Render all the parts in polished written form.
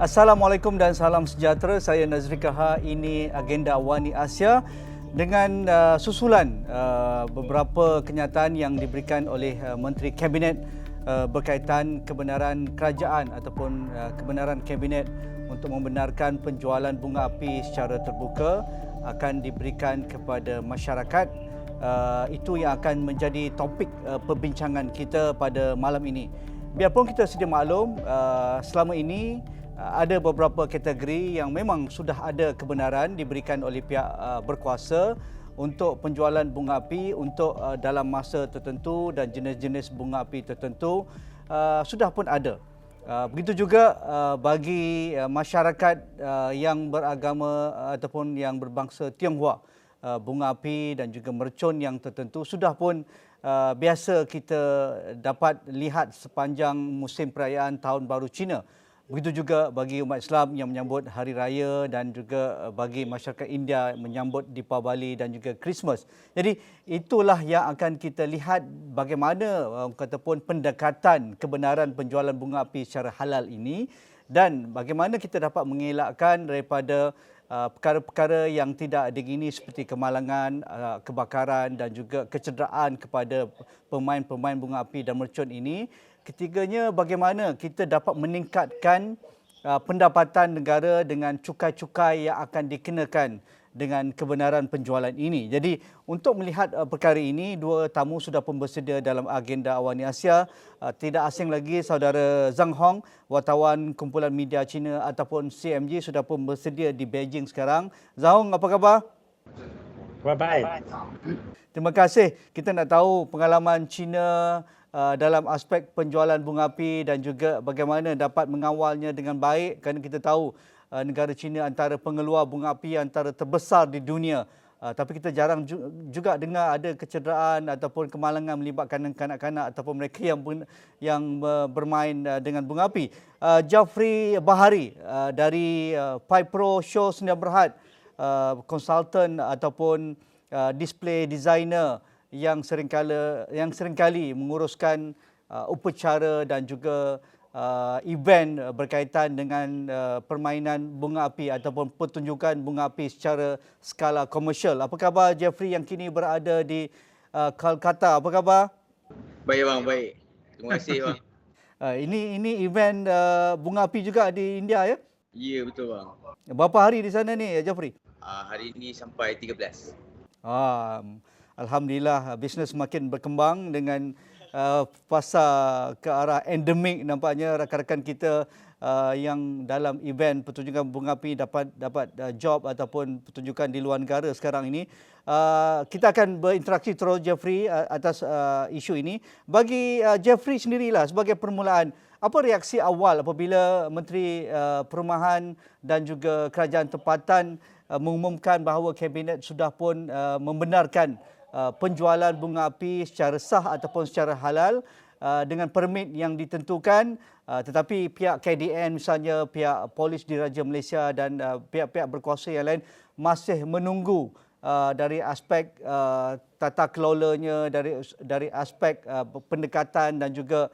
Assalamualaikum dan salam sejahtera. Saya Nazri Kaha. Ini agenda Wani Asia dengan susulan beberapa kenyataan yang diberikan oleh Menteri Kabinet berkaitan kebenaran kerajaan ataupun kebenaran Kabinet untuk membenarkan penjualan bunga api secara terbuka akan diberikan kepada masyarakat. Itu yang akan menjadi topik perbincangan kita pada malam ini. Biarpun kita sedia maklum, selama ini ada beberapa kategori yang memang sudah ada kebenaran diberikan oleh pihak berkuasa untuk penjualan bunga api untuk dalam masa tertentu dan jenis-jenis bunga api tertentu sudah pun ada. Begitu juga bagi masyarakat yang beragama ataupun yang berbangsa Tionghoa, bunga api dan juga mercon yang tertentu sudah pun biasa kita dapat lihat sepanjang musim perayaan Tahun Baru Cina. Begitu juga bagi umat Islam yang menyambut Hari Raya dan juga bagi masyarakat India menyambut Deepavali dan juga Christmas. Jadi itulah yang akan kita lihat bagaimana kataupun pendekatan kebenaran penjualan bunga api secara halal ini dan bagaimana kita dapat mengelakkan daripada perkara-perkara yang tidak diingini seperti kemalangan, kebakaran dan juga kecederaan kepada pemain-pemain bunga api dan mercon ini. Ketiganya, bagaimana kita dapat meningkatkan pendapatan negara dengan cukai-cukai yang akan dikenakan dengan kebenaran penjualan ini. Jadi untuk melihat perkara ini, dua tamu sudah pun bersedia dalam agenda Wani Asia. Tidak asing lagi saudara Zhang Hong, wartawan kumpulan media Cina ataupun CMG sudah pun bersedia di Beijing sekarang. Zhang Hong, apa khabar? Baik. Terima kasih. Kita nak tahu pengalaman Cina dalam aspek penjualan bunga api dan juga bagaimana dapat mengawalnya dengan baik, kerana kita tahu negara China antara pengeluar bunga api antara terbesar di dunia. Tapi kita jarang juga dengar ada kecederaan ataupun kemalangan melibatkan kanak-kanak ataupun mereka yang bermain dengan bunga api. Jafri Bahari dari Pipro Show Sdn Bhd, konsultan ataupun display designer yang seringkali menguruskan upacara dan juga event berkaitan dengan permainan bunga api ataupun pertunjukan bunga api secara skala komersial. Apa khabar Jeffrey yang kini berada di Kolkata? Apa khabar? Baik bang, baik. Terima kasih bang. Ini event bunga api juga di India ya? Ya, betul bang. Berapa hari di sana ni Jeffrey? Hari ini sampai 13. Alhamdulillah, bisnes semakin berkembang dengan pasar ke arah endemik. Nampaknya rakan-rakan kita yang dalam event pertunjukan bunga api dapat job ataupun pertunjukan di luar negara sekarang ini. Kita akan berinteraksi terus Jeffrey atas isu ini. Bagi Jeffrey sendirilah sebagai permulaan, apa reaksi awal apabila Menteri Perumahan dan juga Kerajaan Tempatan mengumumkan bahawa Kabinet sudah pun membenarkan penjualan bunga api secara sah ataupun secara halal dengan permit yang ditentukan, tetapi pihak KDN misalnya, pihak polis diraja Malaysia dan pihak-pihak berkuasa yang lain masih menunggu dari aspek tata kelolanya, dari aspek pendekatan dan juga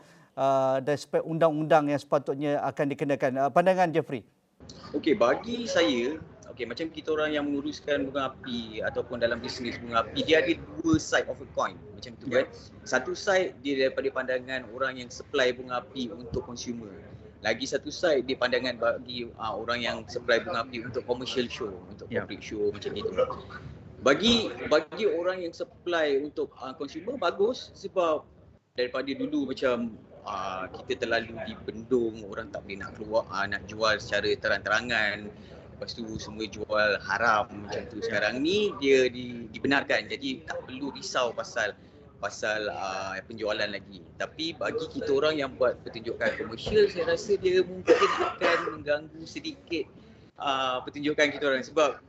dari aspek undang-undang yang sepatutnya akan dikenakan. Pandangan Jeffrey? Okey, bagi saya, macam kita orang yang menguruskan bunga api ataupun dalam bisnes bunga api, dia ada dua side of a coin macam tu kan. Satu side dia daripada pandangan orang yang supply bunga api untuk consumer. Lagi satu side dia pandangan bagi orang yang supply bunga api untuk commercial show, untuk public show macam itu. Bagi orang yang supply untuk consumer bagus, sebab daripada dulu macam kita terlalu dibendung, orang tak boleh nak keluar, nak jual secara terang-terangan. Lepas tu semua jual haram macam tu. Sekarang ni dia dibenarkan. Jadi tak perlu risau pasal penjualan lagi. Tapi bagi kita orang yang buat pertunjukan komersial, saya rasa dia mungkin akan mengganggu sedikit pertunjukan kita orang. Sebab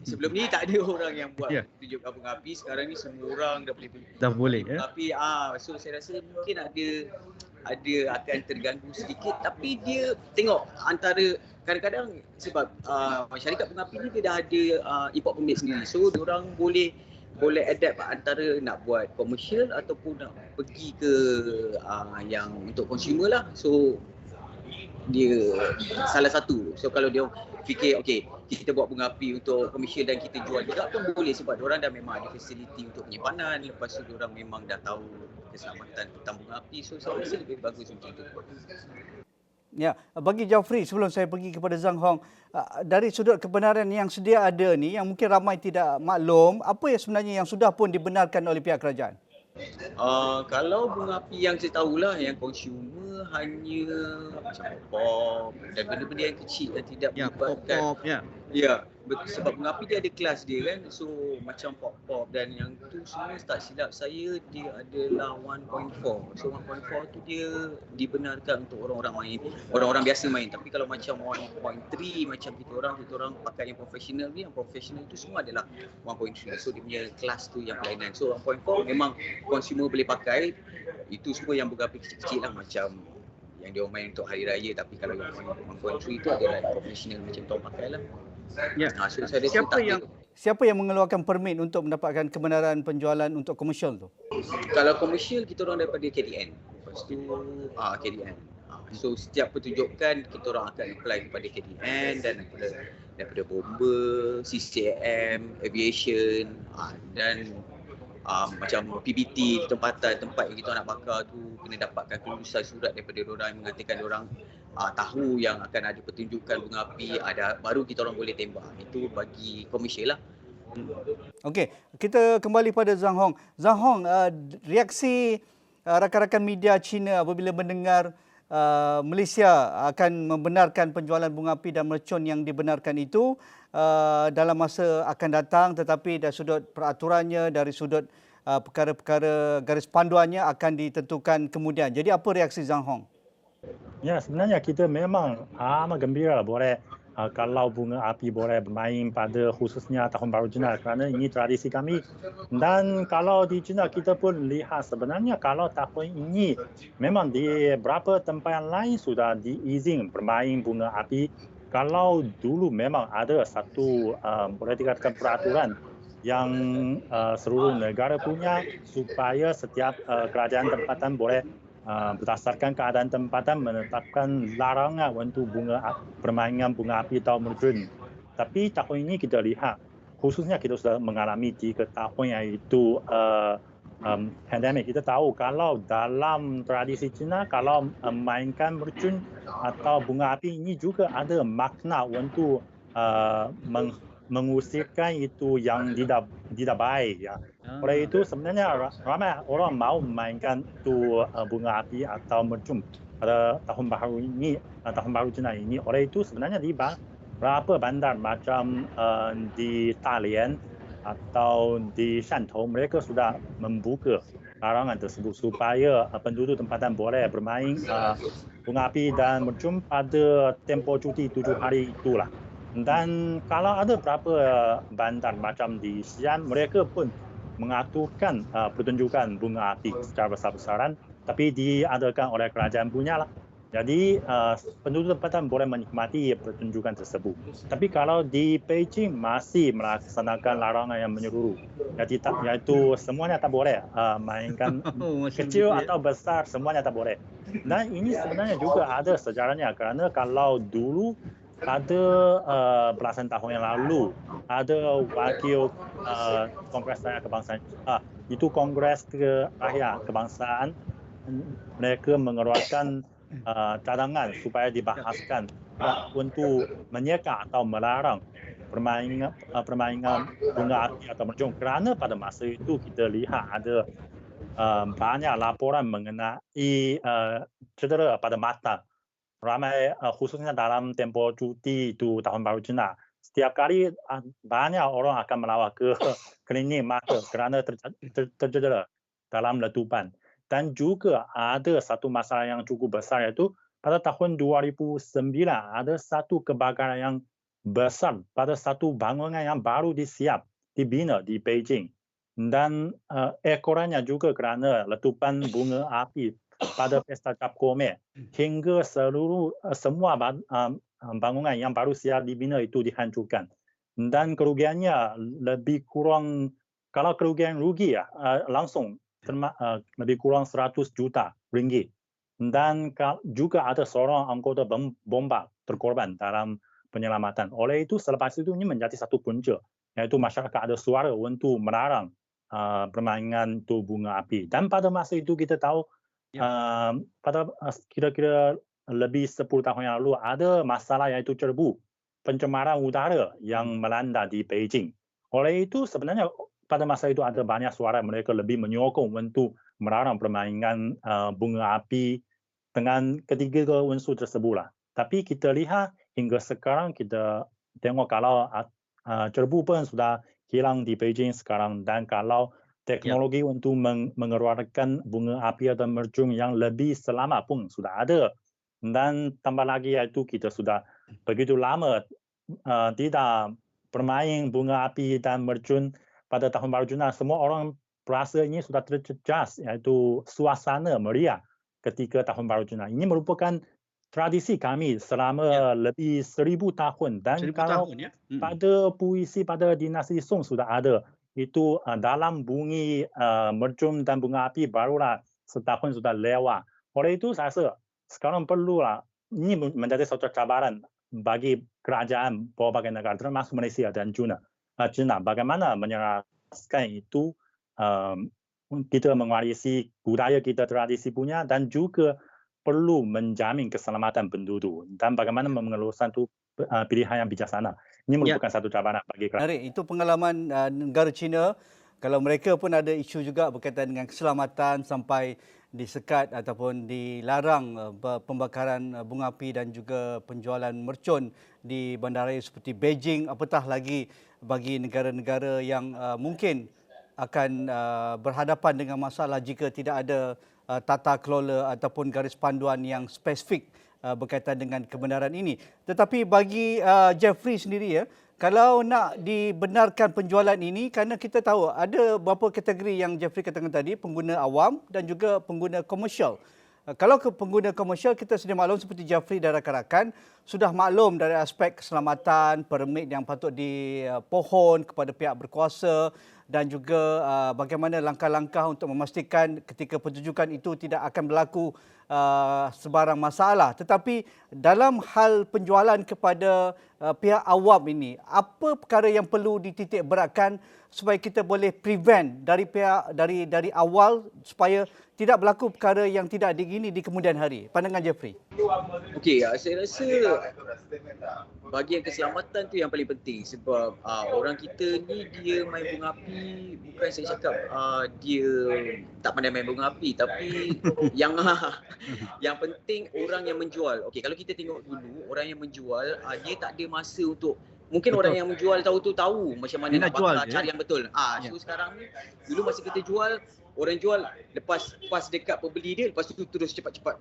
sebelum ni tak ada orang yang buat pertunjukan bunga api. Sekarang ni semua orang dah boleh. Tapi so saya rasa mungkin ada akan terganggu sedikit. Tapi dia tengok antara kadang-kadang sebab masyarakat bunga api ni dia dah ada import permit sendiri. So diorang boleh adapt antara nak buat komersial ataupun nak pergi ke yang untuk consumer lah. So dia salah satu. So kalau dia fikir okey, kita buat bunga api untuk komersial dan kita jual juga pun boleh, sebab diorang dah memang ada fasiliti untuk penyimpanan, lepas tu diorang memang dah tahu keselamatan tentang bunga api. So saya rasa lebih bagus macam tu. Ya, bagi Jafri, sebelum saya pergi kepada Zhang Hong, dari sudut kebenaran yang sedia ada ni, yang mungkin ramai tidak maklum, apa yang sebenarnya yang sudah pun dibenarkan oleh pihak kerajaan? Kalau bunga api yang saya tahulah, yang consumer hanya macam pop dan benda-benda yang kecil yang tidak melibatkan. Pop-pop, ya. Ya, sebab bunga api dia ada kelas dia kan. So macam pop-pop dan yang tu semua, tak silap saya dia adalah 1.4. So 1.4 tu dia dibenarkan untuk orang-orang main, orang-orang biasa main. Tapi kalau macam 1.3 macam kita orang pakai yang profesional ni, yang profesional tu semua adalah 1.3. So dia punya kelas tu yang kelainan. So 1.4 memang consumer boleh pakai. Itu semua yang bunga api kecil-kecil lah, macam yang dia main untuk hari raya. Tapi kalau yang 1.3 tu adalah profesional macam tu pakai lah. Ya. So saya rasa Siapa yang mengeluarkan permit untuk mendapatkan kebenaran penjualan untuk komersial tu? kalau komersial kita orang daripada KDN. Lepas tu KDN. So setiap pertunjukan kita orang akan apply kepada KDN dan daripada bomber, CCM, aviation dan macam PBT, tempat yang kita nak bakar tu kena dapatkan kelulusan surat daripada diorang yang mengatakan diorang tahu yang akan ada pertunjukan bunga api, baru kita orang boleh tembak. Itu bagi komersial lah. Okey, kita kembali pada Zhang Hong. Zhang Hong, reaksi rakan-rakan media Cina apabila mendengar Malaysia akan membenarkan penjualan bunga api dan mercon yang dibenarkan itu dalam masa akan datang, tetapi dari sudut peraturannya, dari sudut perkara-perkara garis panduannya akan ditentukan kemudian. Jadi apa reaksi Zhang Hong? Ya, sebenarnya kita memang amat gembira boleh kalau bunga api boleh bermain pada khususnya Tahun Baru Cina, kerana ini tradisi kami. Dan kalau di Cina kita pun lihat sebenarnya kalau tahun ini memang di beberapa tempat yang lain sudah diizin bermain bunga api. Kalau dulu memang ada satu boleh dikatakan peraturan yang seluruh negara punya supaya setiap kerajaan tempatan boleh berdasarkan keadaan tempatan menetapkan larangan untuk permainan bunga api atau mercon. Tapi tahun ini kita lihat, khususnya kita sudah mengalami 3 tahun iaitu pandemik. Kita tahu kalau dalam tradisi Cina, kalau memainkan mercon atau bunga api ini juga ada makna untuk mengusirkan itu yang tidak baik. Ya. Oleh itu sebenarnya ramai orang mau memainkan itu bunga api atau mercon pada Tahun Baru ini, Tahun Baru Cina ini. Oleh itu sebenarnya di beberapa bandar macam di Dalian atau di Shantou, mereka sudah membuka larangan tersebut supaya penduduk tempatan boleh bermain bunga api dan mercon pada tempoh cuti 7 hari itulah. Dan kalau ada beberapa bandar macam di Xi'an, mereka pun mengaturkan pertunjukan bunga api secara besar-besaran, tapi diadakan oleh kerajaan punya lah. Jadi penduduk tempatan boleh menikmati pertunjukan tersebut. Tapi kalau di Beijing masih melaksanakan larangan yang menyeluruh, iaitu semuanya tak boleh mainkan kecil atau besar, semuanya tak boleh. Dan ini sebenarnya juga ada sejarahnya, kerana kalau dulu pada belasan tahun yang lalu ada wakil Kongres Rakyat Kebangsaan, itu Kongres Rakyat Kebangsaan, mereka mengeluarkan cadangan supaya dibahaskan untuk menyeka atau melarang permainan bunga api atau mercon, kerana pada masa itu kita lihat ada banyak laporan mengenai cedera pada mata. Ramai khususnya dalam tempoh cuti itu Tahun Baru Cina. Setiap kali banyak orang akan melawat ke klinik mata kerana tercedera dalam letupan. Dan juga ada satu masalah yang cukup besar, iaitu pada tahun 2009 ada satu kebakaran yang besar pada satu bangunan yang baru dibina di Beijing. Dan ekorannya juga kerana letupan bunga api pada pesta Cap Gome, hingga semua bangunan yang baru siap dibina itu dihancurkan. Dan kerugiannya lebih kurang, kalau kerugian rugi langsung lebih kurang 100 juta ringgit. dan juga ada seorang anggota bomba terkorban dalam penyelamatan. Oleh itu, selepas itu ini menjadi satu punca, yaitu masyarakat ada suara untuk melarang permainan itu bunga api. Dan pada masa itu kita tahu pada kira-kira lebih 10 tahun yang lalu ada masalah yaitu cebu, pencemaran udara yang melanda di Beijing. Oleh itu sebenarnya pada masa itu ada banyak suara mereka lebih menyokong untuk melarang permainan bunga api dengan ketiga unsur tersebut lah. Tapi kita lihat hingga sekarang kita tengok kalau cebu pun sudah hilang di Beijing sekarang, dan kalau teknologi untuk mengeluarkan bunga api atau mercun yang lebih selamat pun sudah ada. Dan tambah lagi iaitu kita sudah begitu lama tidak bermain bunga api dan mercun pada tahun baru Cina. Semua orang berasa ini sudah terjejas, iaitu suasana meriah ketika tahun baru Cina. Ini merupakan tradisi kami selama lebih 1000 tahun. Dan 1000 kalau tahun, pada puisi pada dinasti Song sudah ada, itu dalam bunyi mercun dan bunga api barulah setahun sudah lewat. Oleh itu saya rasa sekarang perlulah, ini menjadi suatu cabaran bagi kerajaan berbagai negara termasuk Malaysia dan China, bagaimana menjelaskan itu kita mewarisi budaya kita, tradisi punya, dan juga perlu menjamin keselamatan penduduk dan bagaimana mengeluarkan itu pilihan yang bijaksana. Ini merupakan satu cabaran bagi kerajaan. Menarik. Itu pengalaman negara China. Kalau mereka pun ada isu juga berkaitan dengan keselamatan sampai disekat ataupun dilarang pembakaran bunga api dan juga penjualan mercun di bandaraya seperti Beijing, apatah lagi bagi negara-negara yang mungkin akan berhadapan dengan masalah jika tidak ada tata kelola ataupun garis panduan yang spesifik berkaitan dengan kebenaran ini. Tetapi bagi Jeffrey sendiri, kalau nak dibenarkan penjualan ini, kerana kita tahu ada beberapa kategori yang Jeffrey katakan tadi, pengguna awam dan juga pengguna komersial. Kalau ke pengguna komersial, kita sedia maklum seperti Jeffrey dan rakan-rakan sudah maklum dari aspek keselamatan, permit yang patut dipohon kepada pihak berkuasa, dan juga bagaimana langkah-langkah untuk memastikan ketika pertunjukan itu tidak akan berlaku sebarang masalah. Tetapi dalam hal penjualan kepada pihak awam ini, apa perkara yang perlu dititik beratkan supaya kita boleh prevent dari awal supaya tidak berlaku perkara yang tidak diingini di kemudian hari? Pandangan Jeffrey. Okey, saya rasa bahagian keselamatan tu yang paling penting, sebab orang kita ni dia main bunga api, bukan saya cakap dia tak pandai main bunga api, tapi yang penting orang yang menjual. Okey, kalau kita tengok dulu orang yang menjual, dia tak ada masa untuk, mungkin orang yang menjual tahu macam mana nak bakar cara yang betul. So sekarang ni, dulu masa kita jual, orang jual lepas dekat pembeli dia, lepas tu terus cepat-cepat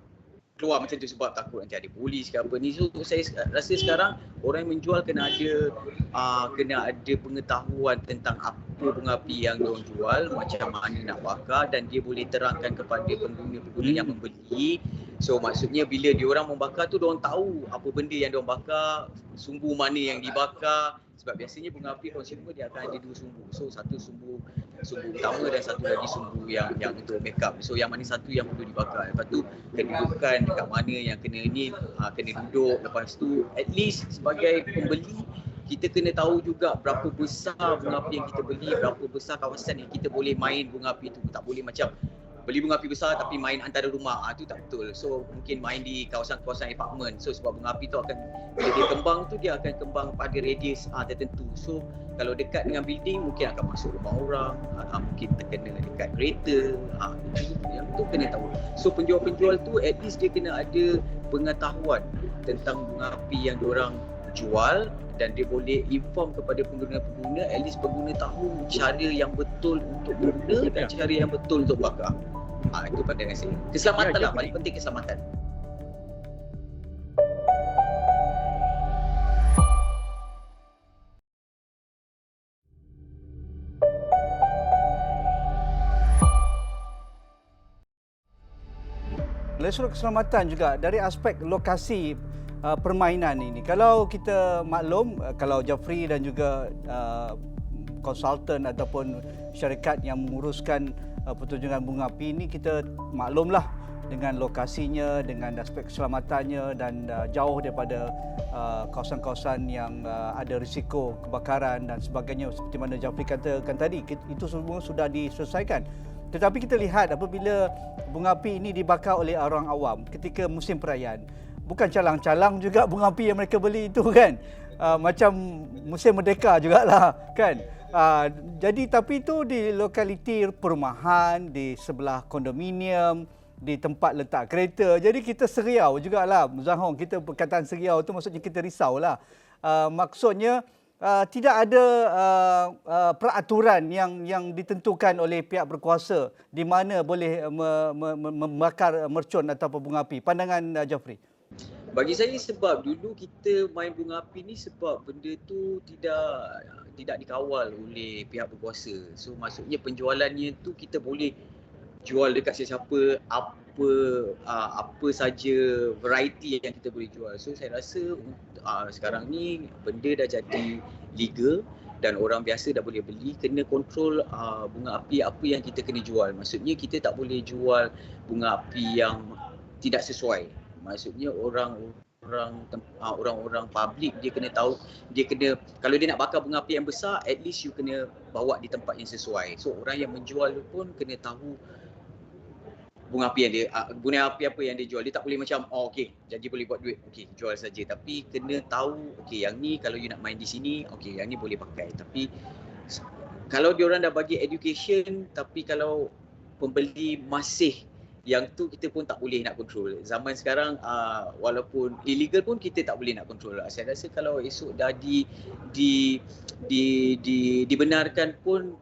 keluar macam tu sebab takut nanti ada polis ke apa ni. So saya rasa sekarang orang yang menjual kena ada pengetahuan tentang apa bunga api yang diorang jual, macam mana nak bakar, dan dia boleh terangkan kepada pengguna-pengguna yang membeli. So maksudnya bila diorang membakar tu, diorang tahu apa benda yang diorang bakar, sumbu mana yang dibakar. Sebab biasanya bunga api consumer dia akan ada 2 sumbu. So satu sumbu utama dan satu lagi sumbu yang untuk makeup. So yang mana satu yang perlu dibakar. Lepas tu kedudukan dekat mana yang kena duduk. Lepas tu at least sebagai pembeli kita kena tahu juga berapa besar bunga api yang kita beli, berapa besar kawasan yang kita boleh main bunga api tu. Tak boleh macam beli bunga api besar tapi main antara rumah, itu tak betul. So mungkin main di kawasan-kawasan apartment. So sebab bunga api tu akan, bila dia kembang tu, dia akan kembang pada radius tertentu. So kalau dekat dengan building mungkin akan masuk rumah orang, mungkin terkena dekat kereta, yang tu kena tahu. So penjual-penjual tu at least dia kena ada pengetahuan tentang bunga api yang diorang jual, dan dia boleh inform kepada pengguna-pengguna, at least pengguna tahu cara yang betul untuk guna dan cara yang betul untuk bakar. Itu pandangan saya. Keselamatan lah, paling penting keselamatan. Dari sudut keselamatan juga, dari aspek lokasi permainan ini. Kalau kita maklum, kalau Jeffrey dan juga konsultan ataupun syarikat yang menguruskan pertunjukan bunga api ini, kita maklumlah dengan lokasinya, dengan aspek keselamatannya dan jauh daripada kawasan-kawasan yang ada risiko kebakaran dan sebagainya seperti mana Jafri katakan tadi, itu semua sudah diselesaikan. Tetapi kita lihat apabila bunga api ini dibakar oleh orang awam ketika musim perayaan, bukan calang-calang juga bunga api yang mereka beli itu kan. Macam musim merdeka jugalah kan. Jadi tapi itu di lokaliti perumahan, di sebelah kondominium, di tempat letak kereta. Jadi kita seriau jugalah. Zahong, kita perkataan seriau tu maksudnya kita risaulah. Maksudnya tidak ada peraturan yang ditentukan oleh pihak berkuasa di mana boleh membakar mercun atau bunga api. Pandangan Jafri? Bagi saya sebab dulu kita main bunga api ni sebab benda tu tidak dikawal oleh pihak berkuasa. So maksudnya penjualannya tu kita boleh jual dekat sesiapa apa saja variety yang kita boleh jual. So saya rasa sekarang ni benda dah jadi legal dan orang biasa dah boleh beli. Kena kontrol bunga api apa yang kita kena jual. Maksudnya kita tak boleh jual bunga api yang tidak sesuai. Maksudnya orang-orang public dia kena tahu, dia kena, kalau dia nak bakar bunga api yang besar, at least you kena bawa di tempat yang sesuai. So orang yang menjual pun kena tahu bunga api apa yang dia jual. Dia tak boleh macam okey jadi boleh buat duit, okey jual saja. Tapi kena tahu okey yang ni kalau you nak main di sini, okey yang ni boleh pakai. Tapi kalau diorang dah bagi education, tapi kalau pembeli masih yang tu, kita pun tak boleh nak control. Zaman sekarang walaupun illegal pun kita tak boleh nak control. Saya rasa kalau esok dah dibenarkan pun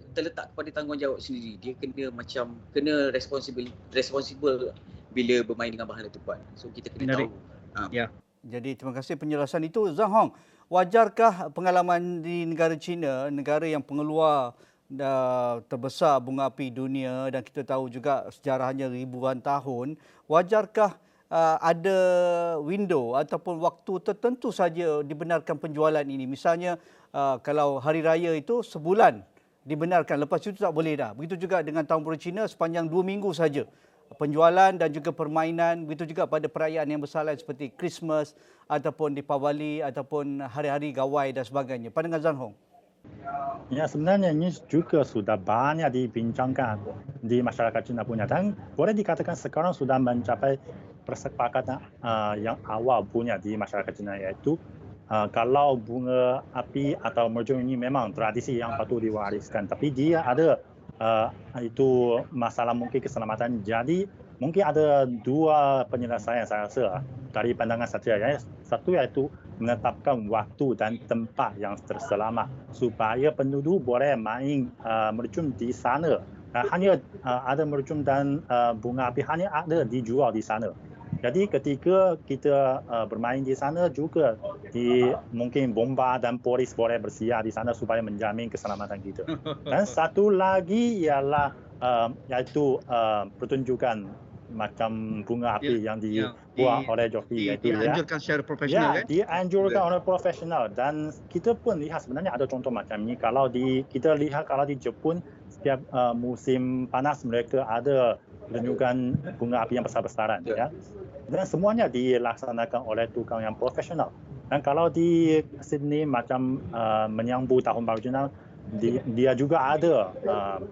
terletak kepada tanggungjawab sendiri. Dia kena responsible bila bermain dengan bahan letupan. So kita kena tahu. Ya. Jadi terima kasih penjelasan itu. Zahong, wajarkah pengalaman di negara China, negara yang pengeluar terbesar bunga api dunia, dan kita tahu juga sejarahnya ribuan tahun, wajarkah ada window ataupun waktu tertentu saja dibenarkan penjualan ini? Misalnya kalau hari raya itu sebulan dibenarkan, lepas itu tak boleh dah. Begitu juga dengan tahun baru Cina sepanjang 2 minggu saja penjualan dan juga permainan. Begitu juga pada perayaan yang besar lain seperti Christmas ataupun Deepavali ataupun hari-hari gawai dan sebagainya. Pandangan Zahong? Ya, sebenarnya ini juga sudah banyak dibincangkan di masyarakat Cina punya, dan boleh dikatakan sekarang sudah mencapai persepakatan yang awal punya di masyarakat Cina, iaitu kalau bunga api atau mercun ini memang tradisi yang patut diwariskan, tapi dia ada itu masalah mungkin keselamatan. Jadi mungkin ada dua penyelesaian saya rasa dari pandangan saya. Satu iaitu menetapkan waktu dan tempat yang terselamat supaya penduduk boleh main mercun di sana. Hanya ada mercun dan bunga api hanya ada dijual di sana. Jadi ketika kita bermain di sana juga mungkin bomba dan polis boleh bersiap di sana supaya menjamin keselamatan kita. Dan satu lagi ialah iaitu pertunjukan macam bunga api yang dibuat oleh joki, iaitu dianjurkan secara profesional. Dianjurkan oleh profesional, dan kita pun lihat sebenarnya ada contoh macam ni. Kalau kita lihat kalau di Jepun setiap musim panas mereka ada pertunjukan bunga api yang besar-besaran, ya. Dan semuanya dilaksanakan oleh tukang yang profesional. Dan kalau di Sydney macam menyambut tahun baru Cina, dia juga ada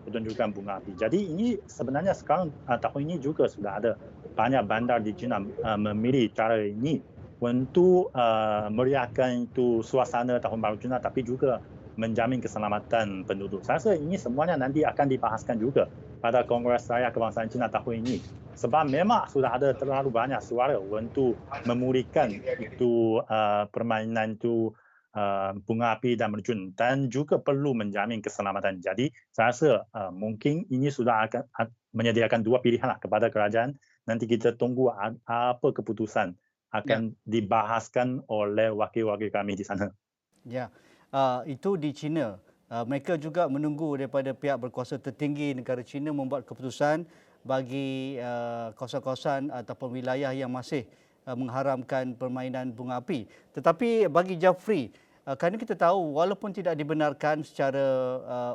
pertunjukan bunga api. Jadi ini sebenarnya sekarang tahun ini juga sudah ada banyak bandar di China memilih cara ini untuk meriahkan itu suasana tahun baru Cina, tapi juga menjamin keselamatan penduduk. Saya rasa ini semuanya nanti akan dibahaskan juga pada Kongres Raya Kebangsaan Cina tahun ini. Sebab memang sudah ada terlalu banyak suara untuk memulihkan itu permainan itu bunga api dan mercun, dan juga perlu menjamin keselamatan. Jadi saya rasa mungkin ini sudah akan menyediakan dua pilihan kepada kerajaan. Nanti kita tunggu apa keputusan akan dibahaskan oleh wakil-wakil kami di sana. Ya, itu di China. Mereka juga menunggu daripada pihak berkuasa tertinggi negara China membuat keputusan bagi kawasan-kawasan ataupun wilayah yang masih mengharamkan permainan bunga api. Tetapi bagi Jafri, kerana kita tahu walaupun tidak dibenarkan secara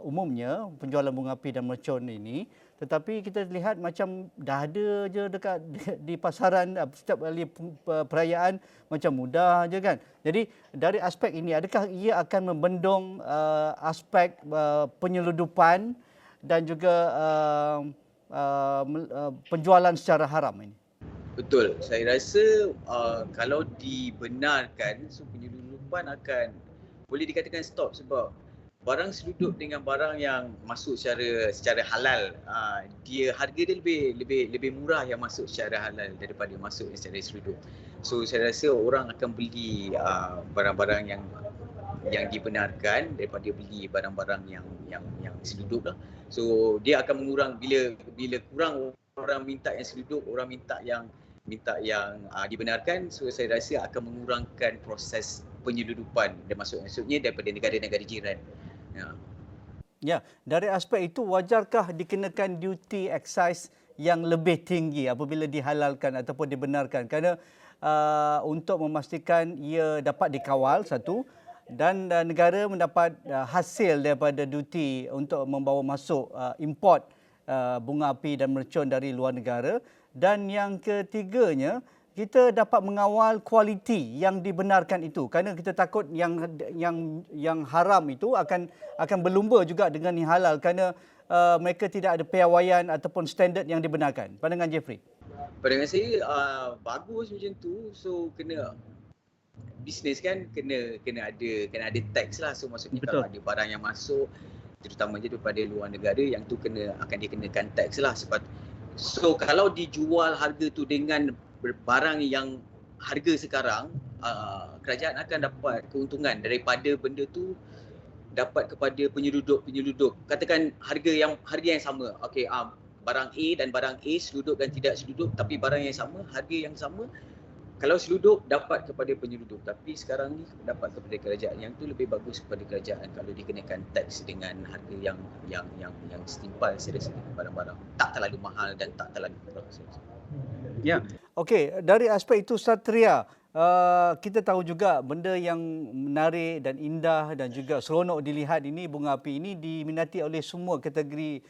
umumnya penjualan bunga api dan mercun ini, tetapi kita lihat macam dah ada je dekat di pasaran setiap kali perayaan macam mudah je kan. Jadi dari aspek ini, adakah ia akan membendung aspek penyeludupan dan juga penjualan secara haram ini? Betul. Saya rasa kalau dibenarkan, so penyelundupan akan boleh dikatakan stop sebab barang selundup dengan barang yang masuk secara halal, dia harga dia lebih murah yang masuk secara halal daripada masuk secara selundup. So saya rasa orang akan beli barang-barang yang dibenarkan daripada beli barang-barang yang selundup lah. So dia akan mengurang bila kurang orang minta yang selundup, orang minta yang dibenarkan, so saya rasa akan mengurangkan proses penyelundupan dan maksudnya daripada negara-negara jiran. Ya, dari aspek itu wajarkah dikenakan duty excise yang lebih tinggi apabila dihalalkan ataupun dibenarkan, kerana untuk memastikan ia dapat dikawal satu, dan negara mendapat hasil daripada duty untuk membawa masuk import bunga api dan mercon dari luar negara, dan yang ketiganya kita dapat mengawal kualiti yang dibenarkan itu, kerana kita takut yang haram itu akan berlumba juga dengan yang halal kerana mereka tidak ada piawaian ataupun standard yang dibenarkan. Pandangan Jeffrey? Pandangan saya bagus macam tu. So kena bisnes kan kena ada tax lah. So maksudnya Betul. kalau ada barang yang masuk terutamanya daripada luar negara, yang tu akan dikenakan tax lah. So kalau dijual harga tu dengan barang yang harga sekarang, kerajaan akan dapat keuntungan daripada benda tu dapat kepada penyelundup. Katakan harga yang sama. Okey, barang A dan barang A, selundup dan tidak selundup, tapi barang yang sama, harga yang sama. Kalau selundup dapat kepada penyelundup, tapi sekarang ni dapat kepada kerajaan. Yang tu lebih bagus kepada kerajaan kalau dikenakan tax dengan harga yang setimpal saya rasa barang-barang. Tak terlalu mahal dan tak terlalu murah. Ya. Okey, dari aspek itu Satria, kita tahu juga benda yang menarik dan indah dan juga seronok dilihat ini, bunga api ini diminati oleh semua kategori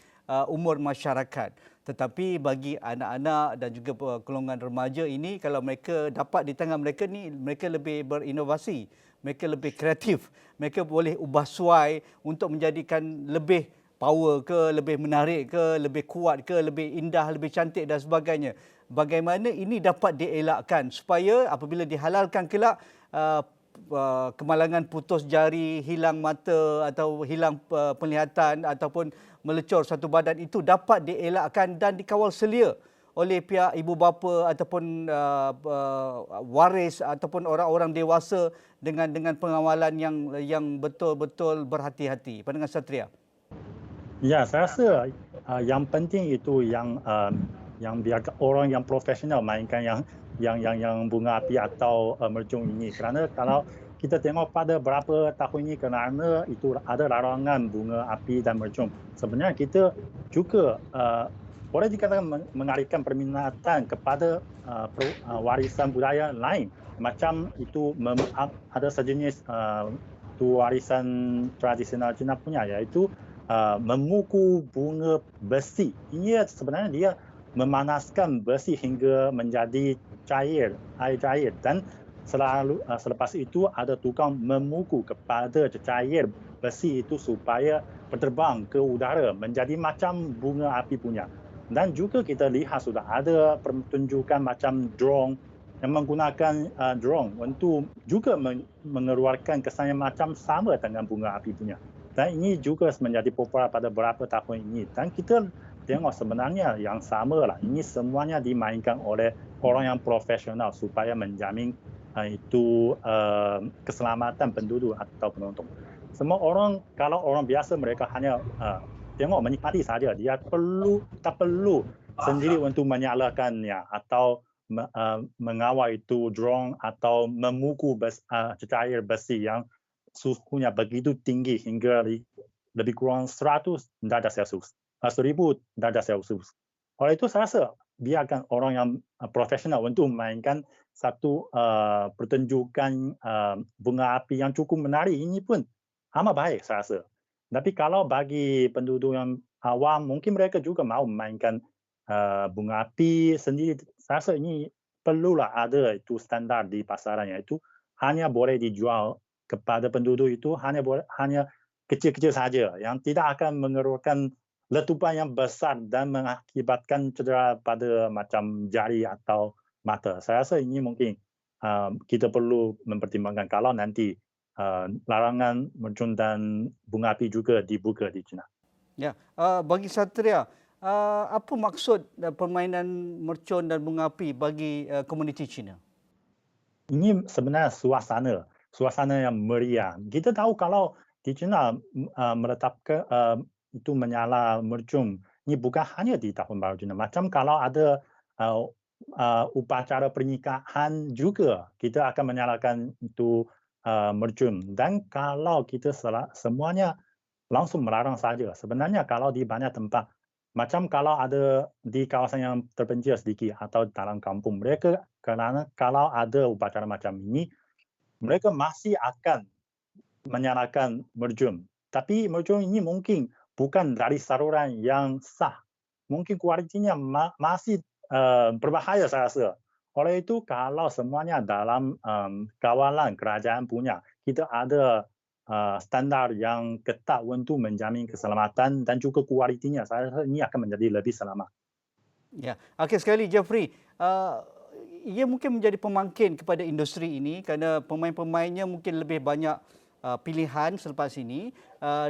umur masyarakat. Tetapi bagi anak-anak dan juga golongan remaja ini, kalau mereka dapat di tangan mereka ni, mereka lebih berinovasi, mereka lebih kreatif, mereka boleh ubah suai untuk menjadikan lebih power ke, lebih menarik ke, lebih kuat ke, lebih indah, lebih cantik dan sebagainya. Bagaimana ini dapat dielakkan supaya apabila dihalalkan kelak kemalangan putus jari, hilang mata atau hilang penglihatan ataupun melecor satu badan itu dapat dielakkan dan dikawal selia oleh pihak ibu bapa ataupun waris ataupun orang-orang dewasa dengan pengawalan yang betul-betul berhati-hati. Pandangan Satria? Ya, saya rasa yang penting itu yang biar orang yang profesional mainkan yang bunga api atau mercon ini. Kerana kalau kita tengok pada beberapa tahun ini, kerana itu ada larangan bunga api dan mercon, sebenarnya kita juga boleh dikatakan mengalihkan permintaan kepada warisan budaya lain. Macam itu ada sejenis warisan tradisional Cina punya, iaitu memuku bunga besi. Ini sebenarnya dia memanaskan besi hingga menjadi air cair, dan selepas itu ada tukang memuku kepada cair besi itu supaya berterbang ke udara menjadi macam bunga api punya. Dan juga kita lihat sudah ada pertunjukan macam drone yang menggunakan drone untuk juga mengeluarkan kesan yang macam sama dengan bunga api punya. Dan ini juga menjadi popular pada beberapa tahun ini. Dan kita tengok sebenarnya yang sama lah. Ini semuanya dimainkan oleh orang yang profesional supaya menjamin itu keselamatan penduduk atau penonton. Semua orang, kalau orang biasa mereka hanya tengok menikmati saja. Dia tak perlu sendiri untuk menyalakannya atau mengawal itu drone atau memuku cair besi yang suhunya begitu tinggi hingga lebih kurang 100 darjah Celsius. 1000 darjah Celsius. Oleh itu saya rasa biarkan orang yang profesional untuk mainkan satu pertunjukan bunga api yang cukup menarik ini pun amat baik saya rasa. Tapi kalau bagi penduduk yang awam, mungkin mereka juga mau memainkan bunga api sendiri. Saya rasa ini perlulah ada itu standar di pasaran, iaitu hanya boleh dijual kepada penduduk itu hanya kecil-kecil saja yang tidak akan mengeluarkan letupan yang besar dan mengakibatkan cedera pada macam jari atau mata. Saya rasa ini mungkin kita perlu mempertimbangkan kalau nanti larangan mercun dan bunga api juga dibuka di China. Ya, bagi Satria, apa maksud permainan mercun dan bunga api bagi komuniti Cina? Ini sebenarnya suasana yang meriah. Kita tahu kalau di China meletakkan itu menyala mercun, ini bukan hanya di Tahun Baru Cina. Macam kalau ada upacara pernikahan juga, kita akan menyalakan itu mercun. Dan kalau kita semuanya langsung melarang saja. Sebenarnya kalau di banyak tempat, macam kalau ada di kawasan yang terpencil sedikit atau dalam kampung, mereka kerana kalau ada upacara macam ini, mereka masih akan menyalakan mercun. Tapi mercun ini mungkin bukan dari saluran yang sah. Mungkin kualitinya masih berbahaya saya rasa. Oleh itu, kalau semuanya dalam kawalan kerajaan punya, kita ada standar yang ketat untuk menjamin keselamatan dan juga kualitinya. Saya rasa ini akan menjadi lebih selamat. Ya, akhir sekali Jeffrey, ia mungkin menjadi pemangkin kepada industri ini kerana pemain-pemainnya mungkin lebih banyak pilihan selepas ini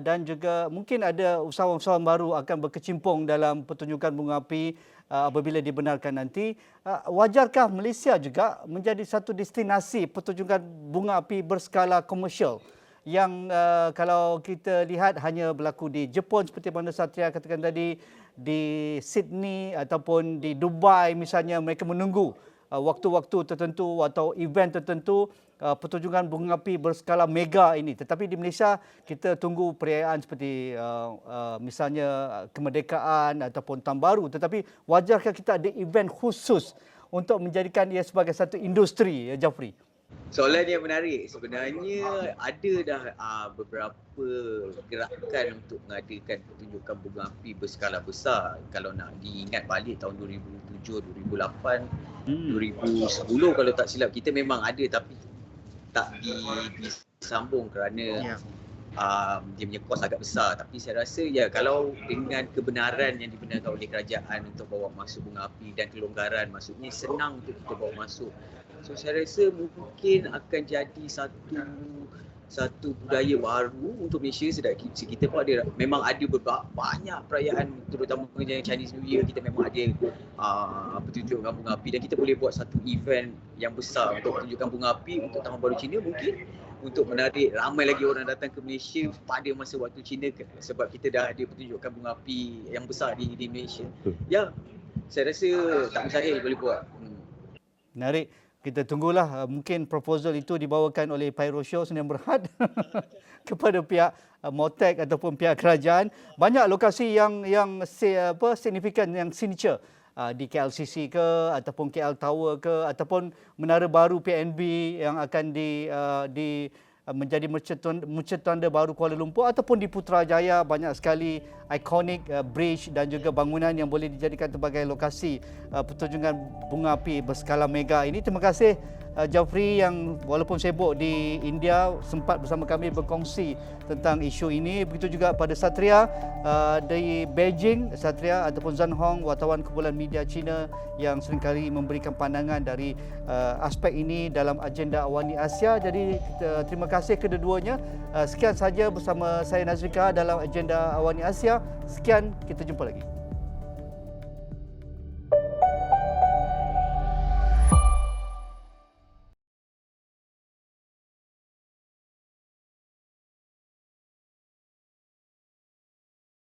dan juga mungkin ada usahawan-usahawan baru akan berkecimpung dalam pertunjukan bunga api apabila dibenarkan nanti. Wajarkah Malaysia juga menjadi satu destinasi pertunjukan bunga api berskala komersial yang kalau kita lihat hanya berlaku di Jepun seperti mana Satria katakan tadi, di Sydney ataupun di Dubai misalnya, mereka menunggu waktu-waktu tertentu atau event tertentu pertunjukan bunga api berskala mega ini. Tetapi di Malaysia kita tunggu perayaan seperti misalnya kemerdekaan ataupun Tahun Baru. Tetapi wajarkah kita ada event khusus untuk menjadikan ia sebagai satu industri, Jafri? Soalan yang menarik. Sebenarnya ada dah beberapa gerakan untuk mengadakan pertunjukan bunga api berskala besar. Kalau nak diingat balik tahun 2007, 2008, 2010 kalau tak silap, kita memang ada tapi tak disambung kerana dia punya kos agak besar. Tapi saya rasa kalau dengan kebenaran yang dibenarkan oleh kerajaan untuk bawa masuk bunga api dan kelonggaran maksudnya senang untuk kita bawa masuk. So saya rasa mungkin akan jadi satu budaya baru untuk Malaysia. Sedangkan kita pun memang ada banyak perayaan, terutama Chinese New Year, kita memang ada pertunjukan bunga api dan kita boleh buat satu event yang besar untuk pertunjukan bunga api untuk Tahun Baru Cina, mungkin untuk menarik ramai lagi orang datang ke Malaysia pada masa waktu Cina sebab kita dah ada pertunjukan bunga api yang besar di Malaysia. Ya, saya rasa tak mustahil boleh buat. Menarik. Kita tunggulah mungkin proposal itu dibawakan oleh Pyro Show Sdn Bhd kepada pihak MOTEC ataupun pihak kerajaan. Banyak lokasi yang signifikan, yang signature di KLCC ke ataupun KL Tower ke ataupun menara baru PNB yang akan menjadi merchant tanda baru Kuala Lumpur ataupun di Putrajaya banyak sekali ikonik bridge dan juga bangunan yang boleh dijadikan sebagai lokasi pertunjukan bunga api berskala mega ini. Terima kasih Jafri yang walaupun sibuk di India sempat bersama kami berkongsi tentang isu ini. Begitu juga pada Satria di Beijing, Satria ataupun Zhan Hong, wartawan kumpulan media Cina yang seringkali memberikan pandangan dari aspek ini dalam agenda Awani Asia. Jadi terima kasih kedua-duanya. Sekian saja bersama saya Nazrika dalam agenda Awani Asia. Sekian, kita jumpa lagi.